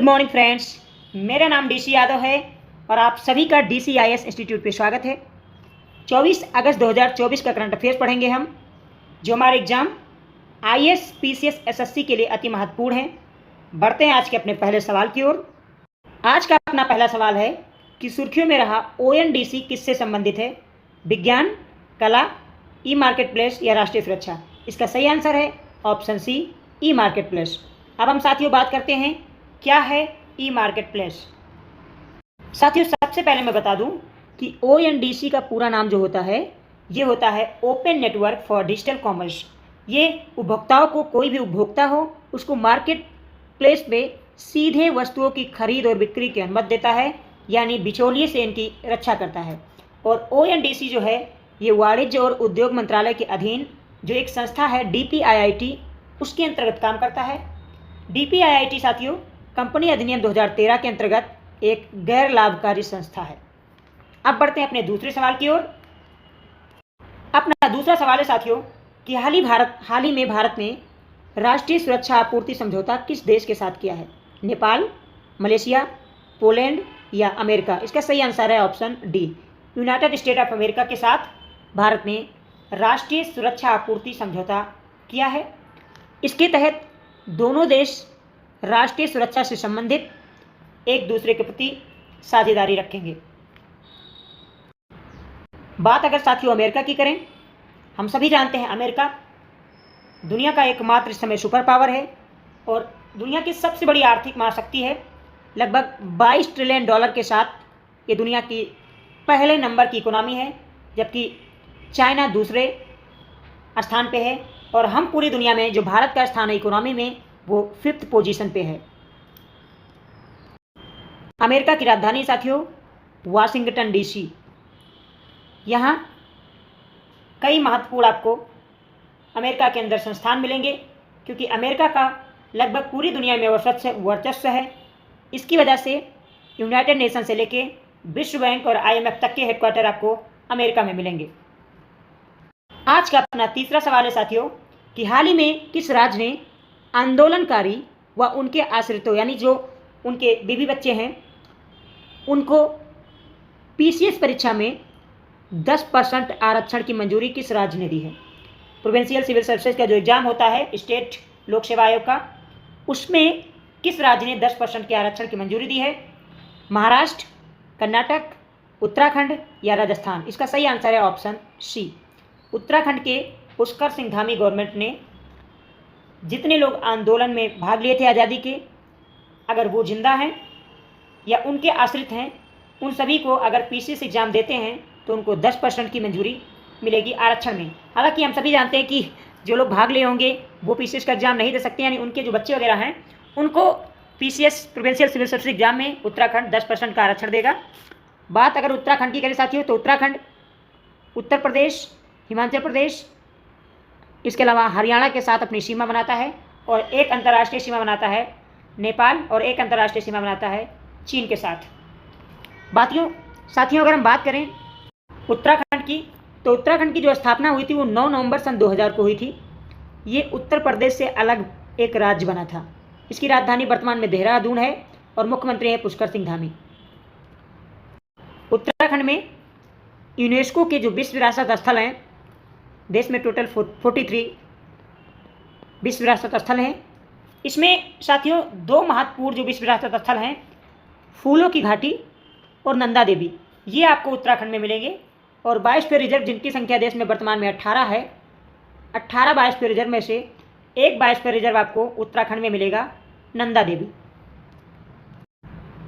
Good morning friends, मेरा नाम DC Yadav है और आप सभी का DCIS इंस्टीट्यूट पे स्वागत है। 24 अगस्त 2024 का करंट अफेयर्स पढ़ेंगे हम, जो हमारे एग्जाम IAS PCS SSC के लिए अति महत्वपूर्ण है। बढ़ते हैं आज के अपने पहले सवाल की ओर। आज का अपना पहला सवाल है कि सुर्खियों में रहा ONDC किससे संबंधित है? विज्ञान, कला, ई मार्केट प्लेस या राष्ट्रीय सुरक्षा? इसका सही आंसर है ऑप्शन सी, ई मार्केट प्लेस। अब हम साथियों बात करते हैं क्या है ई मार्केट प्लेस। साथियों सबसे पहले मैं बता दूं कि ONDC का पूरा नाम जो होता है ये होता है open network for digital commerce. ये उपभोक्ताओं को, कोई भी उपभोक्ता हो उसको मार्केट प्लेस पे सीधे वस्तुओं की खरीद और बिक्री की अनुमति देता है, यानी बिचौलिए से इनकी रक्षा करता है। और ONDC जो है ये वाणिज्य और उद्योग मंत्रालय के अधीन जो एक संस्था है DPIIT, उसके अंतर्गत काम करता है। DPIIT साथियों कंपनी अधिनियम 2013 के अंतर्गत एक गैर लाभकारी संस्था है। अब बढ़ते हैं अपने दूसरे सवाल की ओर। अपना दूसरा सवाल है साथियों कि हाल ही में भारत ने राष्ट्रीय सुरक्षा आपूर्ति समझौता किस देश के साथ किया है? नेपाल, मलेशिया, पोलैंड या अमेरिका? इसका सही आंसर है option D, United state of America के साथ भारत ने राष्ट्रीय सुरक्षा आपूर्ति समझौता किया है। इसके तहत दोनों देश राष्ट्रीय सुरक्षा से संबंधित एक दूसरे के प्रति साझेदारी रखेंगे। बात अगर साथियों अमेरिका की करें, हम सभी जानते हैं अमेरिका दुनिया का एकमात्र इस समय सुपर पावर है और दुनिया की सबसे बड़ी आर्थिक महाशक्ति है। लगभग 22 ट्रिलियन डॉलर के साथ ये दुनिया की पहले नंबर की इकोनॉमी है, जबकि चाइना दूसरे स्थान पे है और हम पूरी दुनिया में जो भारत का स्थान है इकोनॉमी में वो 5th पोजीशन पे है। अमेरिका की राजधानी साथियों वाशिंगटन DC। यहाँ कई महत्वपूर्ण आपको अमेरिका के अंदर संस्थान मिलेंगे, क्योंकि अमेरिका का लगभग पूरी दुनिया में वर्चस्व है। इसकी वजह से यूनाइटेड नेशन से लेके विश्व बैंक और IMF तक के हेडक्वार्टर आपको अमेरिका में मिलेंगे। आज का अपना तीसरा सवाल है साथियों कि हाल ही में किस राज्य ने आंदोलनकारी व उनके आश्रितों, यानी जो उनके बीवी बच्चे हैं, उनको PCS परीक्षा में 10% आरक्षण की मंजूरी किस राज्य ने दी है? प्रोविंशियल सिविल सर्विसेज का जो एग्जाम होता है स्टेट लोक सेवा आयोग का, उसमें किस राज्य ने 10% के आरक्षण की मंजूरी दी है? महाराष्ट्र, कर्नाटक, उत्तराखंड या राजस्थान? इसका सही आंसर है ऑप्शन सी, उत्तराखंड के पुष्कर सिंह धामी गवर्नमेंट ने जितने लोग आंदोलन में भाग लिए थे आज़ादी के, अगर वो जिंदा हैं या उनके आश्रित हैं, उन सभी को अगर PCS एग्जाम देते हैं तो उनको 10% की मंजूरी मिलेगी आरक्षण में। हालांकि हम सभी जानते हैं कि जो लोग भाग लिए होंगे वो PCS का एग्जाम नहीं दे सकते, यानी उनके जो बच्चे वगैरह हैं उनको PCS provincial civil service exam में उत्तराखंड 10% का आरक्षण देगा। बात अगर उत्तराखंड की करें साथियों तो उत्तराखंड, उत्तर प्रदेश, हिमाचल प्रदेश, इसके अलावा हरियाणा के साथ अपनी सीमा बनाता है और एक अंतर्राष्ट्रीय सीमा बनाता है नेपाल और एक अंतर्राष्ट्रीय सीमा बनाता है चीन के साथ। साथियों अगर हम बात करें उत्तराखंड की, तो उत्तराखंड की जो स्थापना हुई थी वो 9 नवंबर सन 2000 को हुई थी। ये उत्तर प्रदेश से अलग एक राज्य बना था। इसकी राजधानी वर्तमान में देहरादून है और मुख्यमंत्री है पुष्कर सिंह धामी। उत्तराखंड में यूनेस्को के जो विश्व विरासत स्थल हैं, देश में टोटल 43 विश्व विरासत स्थल हैं। इसमें साथियों 2 महत्वपूर्ण जो विश्व विरासत स्थल हैं, फूलों की घाटी और नंदा देवी, ये आपको उत्तराखंड में मिलेंगे। और बायोस्फीयर रिजर्व जिनकी संख्या देश में वर्तमान में 18 है, 18 बायोस्फीयर रिजर्व में से एक बायोस्फीयर रिजर्व आपको उत्तराखंड में मिलेगा, नंदा देवी।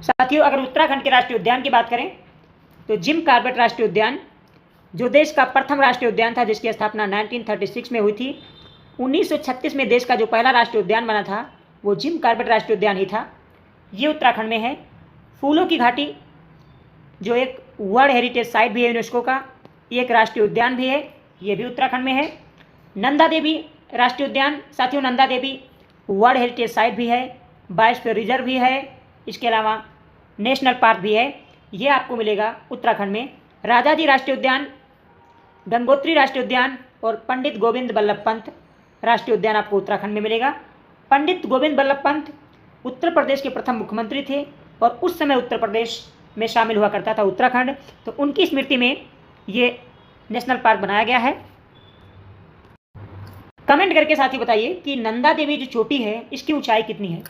साथियों अगर उत्तराखंड के राष्ट्रीय उद्यान की बात करें तो जिम कॉर्बेट राष्ट्रीय उद्यान जो देश का प्रथम राष्ट्रीय उद्यान था, जिसकी स्थापना 1936 में हुई थी, 1936 में देश का जो पहला राष्ट्रीय उद्यान बना था वो जिम कॉर्बेट राष्ट्रीय उद्यान ही था। ये उत्तराखंड में है। फूलों की घाटी जो एक वर्ल्ड हेरिटेज साइट भी है यूनेस्को का, ये एक राष्ट्रीय उद्यान भी है, ये भी उत्तराखंड में है। नंदा देवी राष्ट्रीय उद्यान साथियों, Nanda Devi world heritage site भी है, बायोस्फीयर रिजर्व भी है, इसके अलावा नेशनल पार्क भी है, ये आपको मिलेगा उत्तराखंड में। राजाजी राष्ट्रीय उद्यान, गंगोत्री राष्ट्रीय उद्यान और पंडित गोविंद बल्लभ पंत राष्ट्रीय उद्यान आपको उत्तराखंड में मिलेगा। पंडित गोविंद बल्लभ पंत उत्तर प्रदेश के प्रथम मुख्यमंत्री थे और उस समय उत्तर प्रदेश में शामिल हुआ करता था उत्तराखंड, तो उनकी स्मृति में ये नेशनल पार्क बनाया गया है। कमेंट करके साथ ही बताइए कि नंदा देवी जो चोटी है इसकी ऊंचाई कितनी है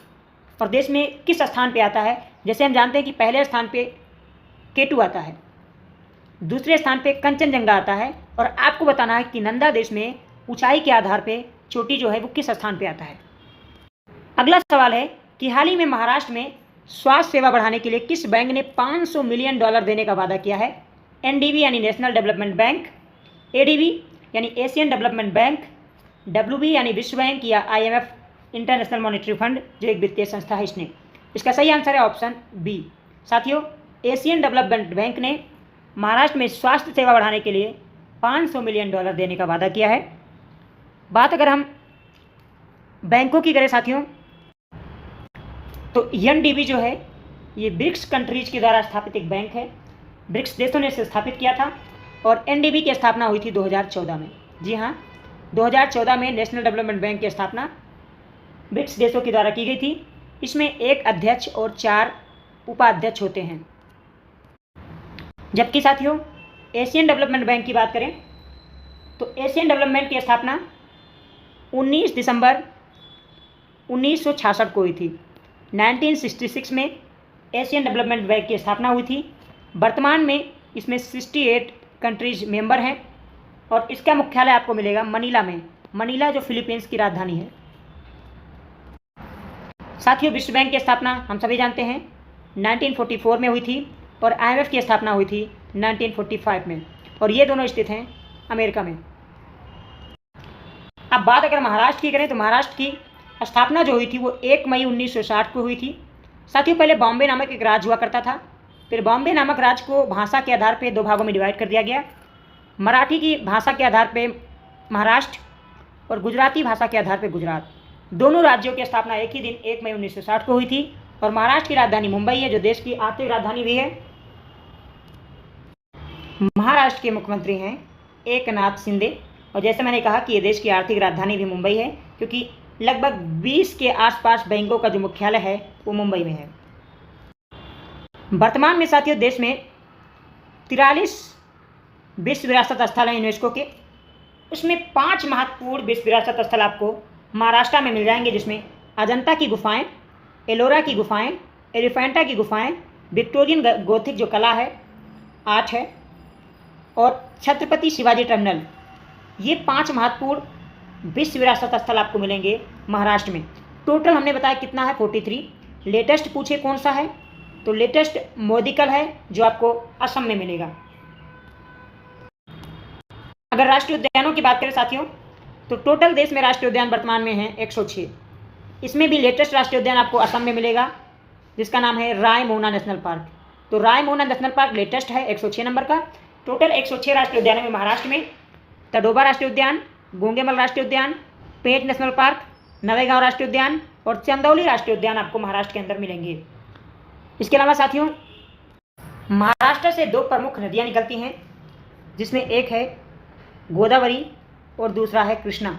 और देश में किस स्थान पे आता है। जैसे हम जानते हैं कि पहले स्थान पे केटू आता है, दूसरे स्थान पे कंचनजंगा आता है, और आपको बताना है कि नंदा देश में ऊंचाई के आधार पे चोटी जो है वो किस स्थान पे आता है। अगला सवाल है कि हाल ही में महाराष्ट्र में स्वास्थ्य सेवा बढ़ाने के लिए किस बैंक ने $500 मिलियन देने का वादा किया है। एनडीबी यानी नेशनल डेवलपमेंट बैंक, एडीबी यानी एशियन डेवलपमेंट बैंक, डब्ल्यूबी यानी विश्व बैंक, या आईएमएफ इंटरनेशनल मॉनेटरी फंड जो एक वित्तीय संस्था है इसने। इसका सही आंसर है ऑप्शन बी। साथियों, एशियन डेवलपमेंट बैंक ने महाराष्ट्र में स्वास्थ्य सेवा बढ़ाने के लिए $500 मिलियन देने का वादा किया है। बात अगर हम बैंकों की करें साथियों, तो एनडीबी जो है ये ब्रिक्स कंट्रीज के द्वारा स्थापित एक बैंक है। ब्रिक्स देशों ने इसे स्थापित किया था और एनडीबी की स्थापना हुई थी 2014 में। जी हाँ, 2014 में नेशनल डेवलपमेंट बैंक की स्थापना ब्रिक्स देशों के द्वारा की गई थी। इसमें एक अध्यक्ष और 4 उपाध्यक्ष होते हैं। जबकि साथियों एशियन डेवलपमेंट बैंक की बात करें तो एशियन डेवलपमेंट की स्थापना 19 दिसंबर 1966 को हुई थी। 1966 में एशियन डेवलपमेंट बैंक की स्थापना हुई थी। वर्तमान में इसमें 68 कंट्रीज मेंबर हैं और इसका मुख्यालय आपको मिलेगा मनीला में। मनीला जो फिलीपींस की राजधानी है। साथियों, विश्व बैंक की स्थापना हम सभी जानते हैं 1944 में हुई थी और आईएमएफ की स्थापना हुई थी 1945 में, और ये दोनों स्थित हैं अमेरिका में। अब बात अगर महाराष्ट्र की करें तो महाराष्ट्र की स्थापना जो हुई थी वो 1 मई 1960 को हुई थी। साथियों, पहले बॉम्बे नामक एक राज्य हुआ करता था। फिर बॉम्बे नामक राज्य को भाषा के आधार पर 2 भागों में डिवाइड कर दिया गया। मराठी की भाषा के आधार पर महाराष्ट्र और गुजराती भाषा के आधार पर गुजरात। दोनों राज्यों की स्थापना एक ही दिन 1 मई 1960 को हुई थी और महाराष्ट्र की राजधानी मुंबई है जो देश की आर्थिक राजधानी भी है। महाराष्ट्र के मुख्यमंत्री हैं एकनाथ शिंदे, और जैसे मैंने कहा कि ये देश की आर्थिक राजधानी भी मुंबई है क्योंकि लगभग 20 के आसपास बैंकों का जो मुख्यालय है वो मुंबई में है। वर्तमान में साथियों देश में 43 विश्व विरासत स्थल हैं यूनेस्को के। उसमें 5 महत्वपूर्ण विश्व विरासत स्थल आपको महाराष्ट्र में मिल जाएंगे, जिसमें अजंता की गुफाएं, एलोरा की गुफाएं, एलिफेंटा की गुफाएं, विक्टोरियन गोथिक जो कला है, आर्ट है, और छत्रपति शिवाजी टर्मिनल। ये 5 महत्वपूर्ण विश्व विरासत स्थल आपको मिलेंगे महाराष्ट्र में। टोटल हमने बताया कितना है 43। लेटेस्ट पूछे कौन सा है तो लेटेस्ट मोदिकल है जो आपको असम में मिलेगा। अगर राष्ट्रीय उद्यानों की बात करें साथियों तो टोटल देश में राष्ट्रीय उद्यान वर्तमान में है 106। इसमें भी लेटेस्ट राष्ट्रीय उद्यान आपको असम में मिलेगा जिसका नाम है रायमोना नेशनल पार्क। तो रायमोना नेशनल पार्क लेटेस्ट है 106 नंबर का। टोटल 106 राष्ट्रीय उद्यानों में महाराष्ट्र में तडोबा राष्ट्रीय उद्यान, गूंगेमल राष्ट्रीय उद्यान, पेंच नेशनल पार्क, नवेगांव राष्ट्रीय उद्यान और चंदौली राष्ट्रीय उद्यान आपको महाराष्ट्र के अंदर मिलेंगे। इसके अलावा साथियों महाराष्ट्र से 2 प्रमुख नदियाँ निकलती हैं जिसमें एक है गोदावरी और दूसरा है कृष्णा।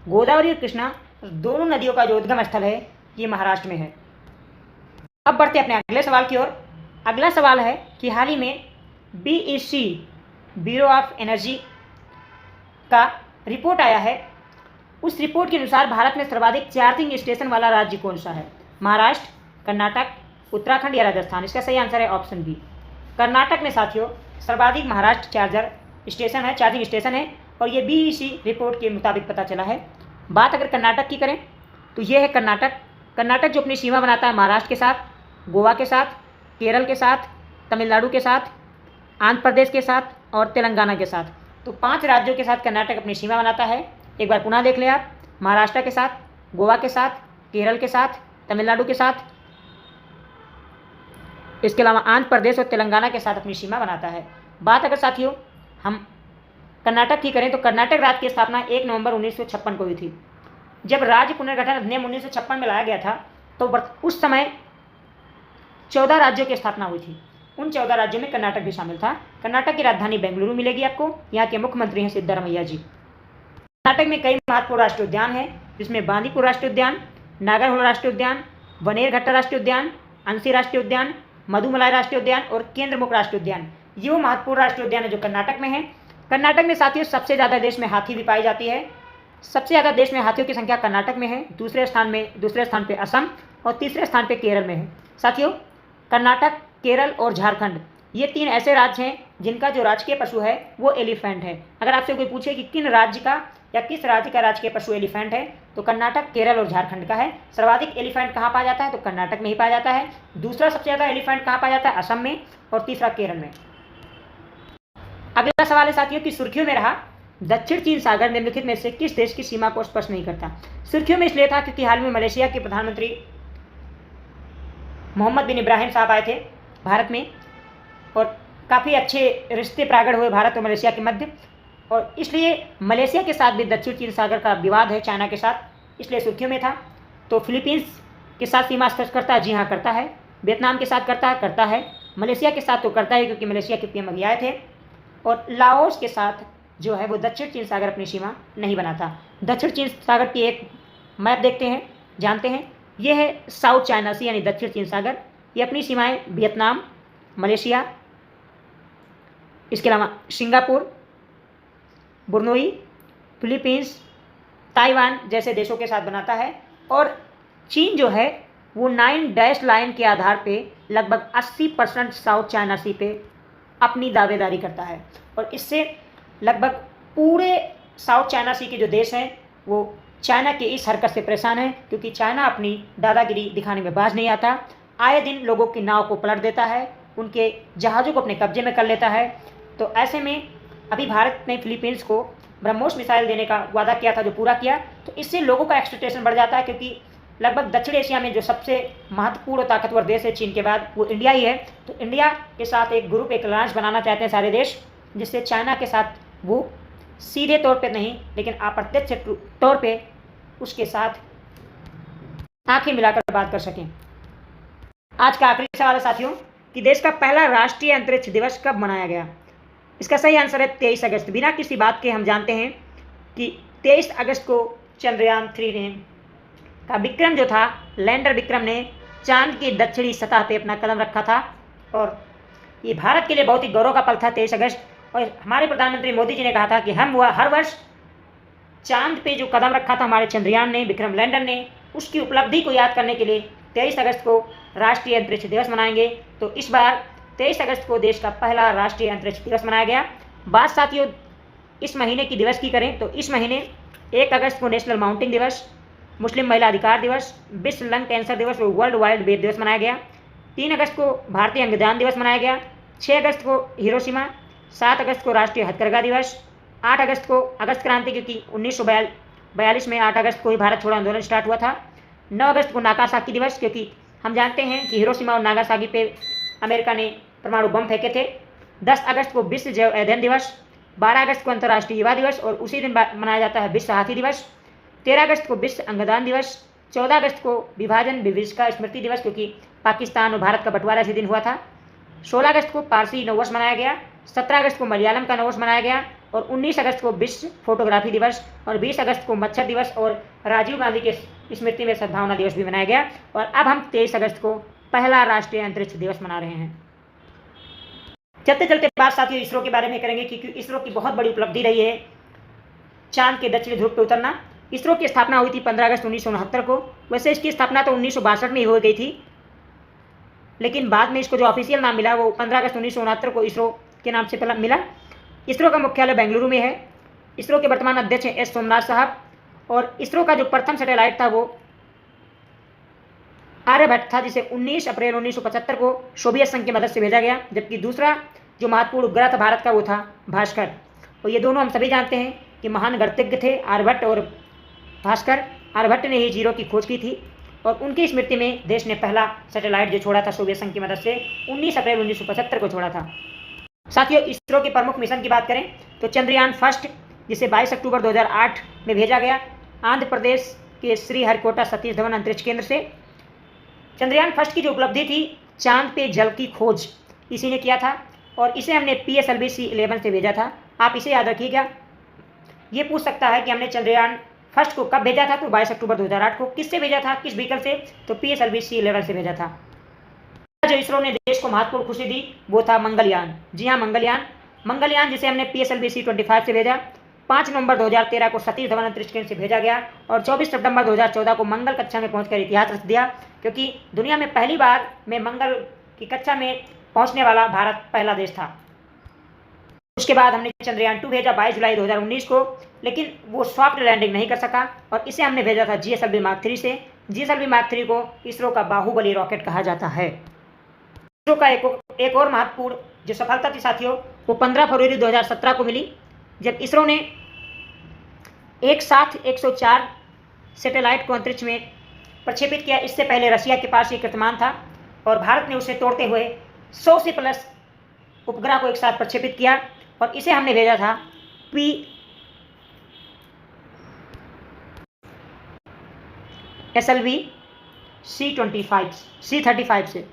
गोदावरी और कृष्णा दोनों नदियों का जो उद्गम स्थल है ये महाराष्ट्र में है। अब बढ़ते अपने अगले सवाल की ओर। अगला सवाल है कि हाल ही में BEC ब्यूरो ऑफ एनर्जी का रिपोर्ट आया है। उस रिपोर्ट के अनुसार भारत में सर्वाधिक चार्जिंग स्टेशन वाला राज्य कौन सा है। महाराष्ट्र, कर्नाटक, उत्तराखंड या राजस्थान। इसका सही आंसर है ऑप्शन बी, कर्नाटक में साथियों सर्वाधिक महाराष्ट्र चार्जिंग स्टेशन है और ये BEC रिपोर्ट के मुताबिक पता चला है। बात अगर कर्नाटक की करें तो ये है कर्नाटक जो अपनी सीमा बनाता है महाराष्ट्र के साथ, गोवा के साथ, केरल के साथ, तमिलनाडु के साथ, आंध्र प्रदेश के साथ और तेलंगाना के साथ। तो 5 राज्यों के साथ कर्नाटक अपनी सीमा बनाता है। एक बार पुनः देख लें आप, महाराष्ट्र के साथ, गोवा के साथ, केरल के साथ, तमिलनाडु के साथ, इसके अलावा आंध्र प्रदेश और तेलंगाना के साथ अपनी सीमा बनाता है। बात अगर साथियों हम कर्नाटक की करें तो कर्नाटक राज्य की स्थापना 1 नवंबर 1956 को हुई थी। जब राज्य पुनर्गठन अधिनियम 1956 में लाया गया था तो उस समय 14 राज्यों की स्थापना हुई थी। उन 14 राज्यों में कर्नाटक भी शामिल था। कर्नाटक की राजधानी बेंगलुरु मिलेगी आपको। यहाँ के मुख्यमंत्री हैं सिद्धरामैया जी। कर्नाटक में कई महत्वपूर्ण राष्ट्रीय उद्यान हैं जिसमें बांदीपुर राष्ट्रीय उद्यान, नागरहोला राष्ट्रीय उद्यान, वनेरघट्टा राष्ट्रीय उद्यान, अंशी राष्ट्रीय उद्यान, मधुमलाई राष्ट्रीय उद्यान और केंद्रमुख राष्ट्रीय उद्यान। ये वो महत्वपूर्ण राष्ट्रीय उद्यान है जो कर्नाटक में है। कर्नाटक में साथियों सबसे ज़्यादा देश में हाथी भी पाई जाती है। सबसे ज़्यादा देश में हाथियों की संख्या कर्नाटक में है, दूसरे स्थान पे असम और तीसरे स्थान पे केरल में है। साथियों कर्नाटक, केरल और झारखंड ये 3 ऐसे राज्य हैं जिनका जो राजकीय पशु है वो एलिफेंट है। अगर आपसे कोई पूछे कि किस राज्य का राजकीय पशु एलिफेंट है तो कर्नाटक, केरल और झारखंड का है। सर्वाधिक एलिफेंट कहाँ पाया जाता है तो कर्नाटक में ही पाया जाता है। दूसरा सबसे ज़्यादा एलिफेंट कहाँ पाया जाता है, असम में, और तीसरा केरल में। अगला सवाल है साथियों कि सुर्खियों में रहा दक्षिण चीन सागर निम्नलिखित में से किस देश की सीमा को स्पष्ट नहीं करता। सुर्खियों में इसलिए था क्योंकि हाल में मलेशिया के प्रधानमंत्री मोहम्मद बिन इब्राहिम साहब आए थे भारत में और काफ़ी अच्छे रिश्ते प्रगाढ़ हुए भारत और मलेशिया के मध्य, और इसलिए मलेशिया के साथ भी दक्षिण चीन सागर का विवाद है चाइना के साथ, इसलिए सुर्खियों में था। तो फिलीपींस के साथ सीमा स्पष्ट करता है, जी हाँ करता है। वियतनाम के साथ करता है। मलेशिया के साथ तो करता है क्योंकि मलेशिया के पीएम अभी आए थे। और लाओस के साथ जो है वो दक्षिण चीन सागर अपनी सीमा नहीं बनाता। दक्षिण चीन सागर की एक मैप देखते हैं, जानते हैं। ये है साउथ चाइना सी यानी दक्षिण चीन सागर। ये अपनी सीमाएं वियतनाम, मलेशिया, इसके अलावा सिंगापुर, ब्रुनई, फिलीपींस, ताइवान जैसे देशों के साथ बनाता है। और चीन जो है वो 9 डैश लाइन के आधार पे लगभग 80% साउथ चाइना सी पे अपनी दावेदारी करता है। और इससे लगभग पूरे साउथ चाइना सी के जो देश हैं वो चाइना के इस हरकत से परेशान है, क्योंकि चाइना अपनी दादागिरी दिखाने में बाज नहीं आता। आए दिन लोगों की नाव को पलट देता है, उनके जहाज़ों को अपने कब्जे में कर लेता है। तो ऐसे में अभी भारत ने फिलीपींस को ब्रह्मोस मिसाइल देने का वादा किया था जो पूरा किया, तो इससे लोगों का एक्सपेक्टेशन बढ़ जाता है, क्योंकि लगभग दक्षिण एशिया में जो सबसे महत्वपूर्ण और ताकतवर देश है चीन के बाद वो इंडिया ही है। तो इंडिया के साथ एक ग्रुप, एक अलायंस बनाना चाहते हैं सारे देश, जिससे चाइना के साथ वो सीधे तौर पे नहीं लेकिन अप्रत्यक्ष तौर पे उसके साथ आंखें मिलाकर बात कर सकें। आज का आखिरी सवाल है साथियों कि देश का पहला राष्ट्रीय अंतरिक्ष दिवस कब मनाया गया। इसका सही आंसर है 23 अगस्त। बिना किसी बात के हम जानते हैं कि 23 अगस्त को चंद्रयान 3 ने का विक्रम जो था, लैंडर विक्रम ने चांद की दक्षिणी सतह पे अपना कदम रखा था। और ये भारत के लिए बहुत ही गौरव का पल था 23 अगस्त। और हमारे प्रधानमंत्री मोदी जी ने कहा था कि हम हर वर्ष चांद पे जो कदम रखा था हमारे चंद्रयान ने, विक्रम लैंडर ने, उसकी उपलब्धि को याद करने के लिए 23 अगस्त को राष्ट्रीय अंतरिक्ष दिवस मनाएंगे। तो इस बार 23 अगस्त को देश का पहला राष्ट्रीय अंतरिक्ष दिवस मनाया गया। बात साथियों इस महीने की दिवस की करें तो इस महीने 1 अगस्त को नेशनल माउंटेन दिवस, मुस्लिम महिला अधिकार दिवस, विश्व लंग कैंसर दिवस और वर्ल्ड वाइल्ड वेब दिवस मनाया गया। 3 अगस्त को भारतीय अंगदान दिवस मनाया गया। 6 अगस्त को हिरोशिमा, 7 अगस्त को राष्ट्रीय हथकरघा दिवस, 8 अगस्त को अगस्त क्रांति, क्योंकि 1942 में 8 अगस्त को ही भारत छोड़ो आंदोलन स्टार्ट हुआ था। 9 अगस्त को नागासाकी दिवस, क्योंकि हम जानते हैं कि हिरोशिमा और नागासाकी पे अमेरिका ने परमाणु बम फेंके थे। 10 अगस्त को विश्व जैव ईंधन दिवस। 12 अगस्त को अंतर्राष्ट्रीय युवा दिवस और उसी दिन मनाया जाता है विश्व हाथी दिवस। 13 अगस्त को विश्व अंगदान दिवस। 14 अगस्त को विभाजन विभीषिका स्मृति दिवस, क्योंकि पाकिस्तान और भारत का बंटवारा इसी दिन हुआ था। 16 अगस्त को पारसी नववर्ष मनाया गया। 17 अगस्त को मलयालम का नववर्ष मनाया गया। और 19 अगस्त को विश्व फोटोग्राफी दिवस और 20 अगस्त को मच्छर दिवस और राजीव गांधी के स्मृति में सद्भावना दिवस भी मनाया गया। और अब हम 23 अगस्त को पहला राष्ट्रीय अंतरिक्ष दिवस मना रहे हैं। चलते चलते बात साथियों इसरो के बारे में करेंगे, क्योंकि इसरो की बहुत बड़ी उपलब्धि रही है चांद के दक्षिणी ध्रुव पर उतरना। इसरो की स्थापना हुई थी 15 अगस्त 1969 को। वैसे इसकी स्थापना तो 1962 में ही हो गई थी, लेकिन बाद में इसको जो ऑफिशियल नाम मिला वो 15 अगस्त 1969 को इसरो के नाम से मिला। इसरो का मुख्यालय बेंगलुरु में है। इसरो के वर्तमान अध्यक्ष हैं एस सोमनाथ साहब। और इसरो का जो प्रथम सैटेलाइट था वो आर्यभट्ट था, जिसे 19 अप्रैल 1975 को सोवियत संघ की मदद से भेजा गया। जबकि दूसरा जो महत्वपूर्ण उपग्रह था भारत का वो था भास्कर। और ये दोनों हम सभी जानते हैं कि महान गणितज्ञ थे आर्यभट्ट और भास्कर। आर्यभट्ट ने ही जीरो की खोज की थी और उनकी स्मृति में देश ने पहला सैटेलाइट जो छोड़ा था सोवियत संघ की मदद से 19 अप्रैल 1975 को छोड़ा था। साथियों इसरो के प्रमुख मिशन की बात करें तो चंद्रयान फर्स्ट, जिसे 22 अक्टूबर 2008 में भेजा गया आंध्र प्रदेश के श्रीहरिकोटा सतीश धवन अंतरिक्ष केंद्र से। चंद्रयान फर्स्ट की जो उपलब्धि थी चांद पे जल की खोज इसी ने किया था और इसे हमने PSLV C11 से भेजा था। आप इसे याद रखिएगा। ये पूछ सकता है कि हमने चंद्रयान फर्स्ट को कब भेजा था? तो 22 अक्टूबर 2008 को। किससे भेजा था, किस व्हीकल से? तो PSLV-C11 से भेजा था। जो इसरो ने देश को महत्वपूर्ण खुशी दी वो था मंगलयान। जी हाँ, मंगलयान जिसे हमने PSLV-C25 से भेजा। 5 नवंबर 2013 को सतीश धवन अंतरिक्ष केंद्र से भेजा गया और 24 सितंबर 2014 को मंगल कक्षा में पहुंचकर इतिहास रच दिया, क्योंकि दुनिया में पहली बार में मंगल की कक्षा में पहुंचने वाला भारत पहला देश था। उसके बाद हमने चंद्रयान 2 भेजा 22 जुलाई 2019 को, लेकिन वो सॉफ्ट लैंडिंग नहीं कर सका और इसे हमने भेजा था GSLV Mark 3 से। GSLV Mark 3 को इसरो का बाहुबली रॉकेट कहा जाता है। इसरो का एक और महत्वपूर्ण जो सफलता थी साथियों, वो 15 फरवरी 2017 को मिली, जब इसरो ने एक साथ 104 सैटेलाइट को अंतरिक्ष में प्रक्षेपित किया। इससे पहले रशिया के पास ये कीर्तिमान था और भारत ने उसे तोड़ते हुए 100 से प्लस उपग्रह को एक साथ प्रक्षेपित किया और इसे हमने भेजा था C35 से,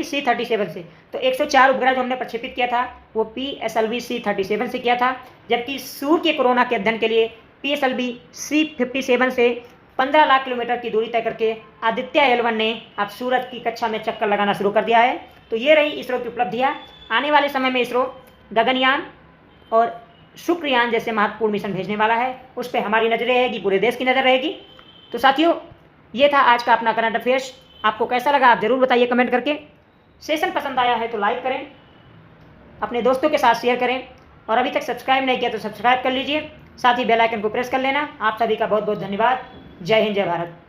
C37 से। तो 104 उपग्रह जो हमने प्रक्षेपित किया था वो PSLV-C37 से किया था, जबकि सूर्य के कोरोना के अध्ययन के लिए PSLV-C57 से 15 लाख किलोमीटर की दूरी तय करके आदित्य L1 ने अब सूरज की कक्षा में चक्कर लगाना शुरू कर दिया है। तो ये रही इसरो की उपलब्धियां। आने वाले समय में इसरो गगनयान और शुक्रयान जैसे महत्वपूर्ण मिशन भेजने वाला है, उस पर हमारी नजर रहेगी, पूरे देश की नज़र रहेगी। तो साथियों, ये था आज का अपना करंट अफेयर्स। आपको कैसा लगा आप जरूर बताइए कमेंट करके। सेशन पसंद आया है तो लाइक करें, अपने दोस्तों के साथ शेयर करें और अभी तक सब्सक्राइब नहीं किया तो सब्सक्राइब कर लीजिए, साथ ही बेल आइकन को प्रेस कर लेना। आप सभी का बहुत बहुत धन्यवाद। जय हिंद, जय भारत।